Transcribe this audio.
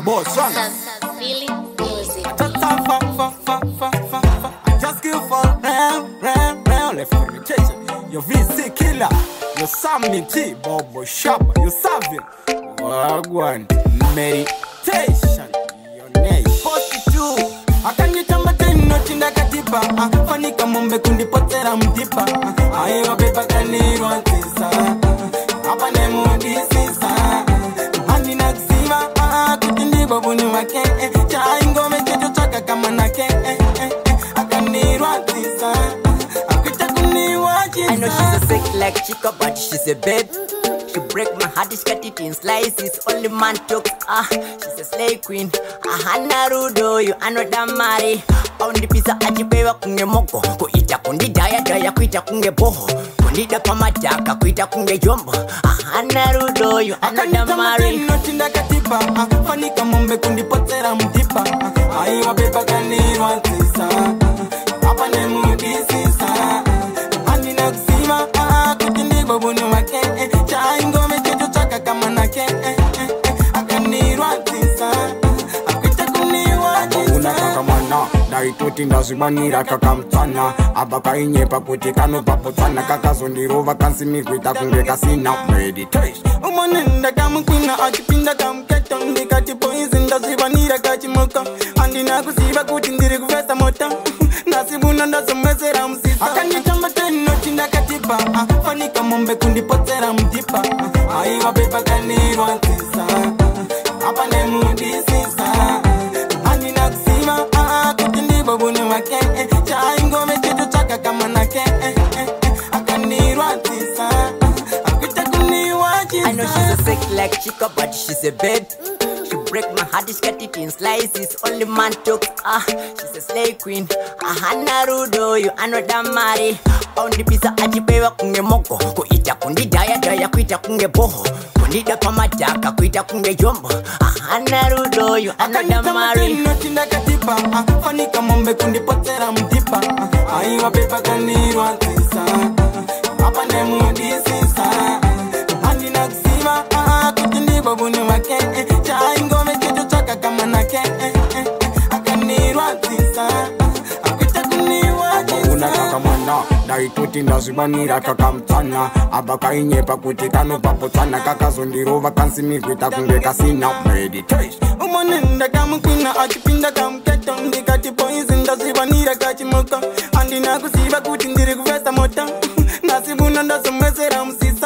boss son. Feeling music. I just give for ram, left for the chase. Your VC killer, your Sammy T, Bobo Shabba, your Savin. Wagwan, meditation, your name. 42. Akanjitamba tena chinda katipa fanika mombe kundipotera mtipa ayo beba kanirwa tisa hapa ne mudisisa handi naksima kutindi babuni wake chaingo mechecho chaka kama nake akanirwa tisa akita kuniwa tisa. I know she's a sick like chica but she's a babe. She break my heart, she cut it in slices. Only man talks, she's a slay queen. Narudo, you are not that marry. On the pizza, achipewa kunge moko. Kuita kundi daya kuita kunge boho. Kundi da pamataka, kuita kunge jombo. Narudo, you are not that marry. No chinda katipa, fanika mombe kundi potera mtipa. Aiwa beba kanirwa tisa, hapa ne mudisisa. Handi nakusima, kutindi babuni wake. Chaingo mechecho chaka kama nake. Akanirwa tisa, akita kuniwa tisa. Unataka mwana, daituti ndazibanira kakamtana. Abaka inyepa kuti kano papotana. Kakazondiro vakansi mikuita kunge kasina. Meditation. Umonenda kamukwina achipinda kamketo. Ndikati poizi ndazibanira kachimoka. Andi nakusiva kuti ndiri kuvesa mota. Nasibuna ndazomezera msisa. Akanitamba teno chinda katipa. Fanika mombe kundipotera mtipa. Aiwa beba kanirwa tisa, hapa ne mudisisa. Handi nakusima kutindi babuni wake. Chaingo mechecho chaka kama nake. Akanirwa tisa, akita kuniwa tisa. I know she's a sick like chica but she's a babe. She break my heart, she cut it in slices. Only man talks, she's a slay queen. Narudo, you are not that marry. On the pizza, achipewa kunge moko. Kuita kundi daya kuita kunge boho. Kundi da pamataka, kuita kunge jombo. Narudo, you are not that marry. No chinda katipa, fanika mombe kundi potera mtipa. Aiwa beba kanirwa tisa, hapa ne mudisisa. Handi nakusima kutindi babuni wake. Chaingo mechecho chaka kama nake. Akanirwa tisa, akita kuniwa tisa. Unataka mwana, daituti ndazibanira kakamtana. Abaka inyepa kuti kano papotana. Kakazondiro vakansi mikuita kunge kasina. Meditation. Umonenda kamukwina achipinda kamketo. Ndikati poizi ndazibanira kachimoka. Andi nakusiva kuti ndiri kuvesa mota. Nasibuna ndazomezera msisa.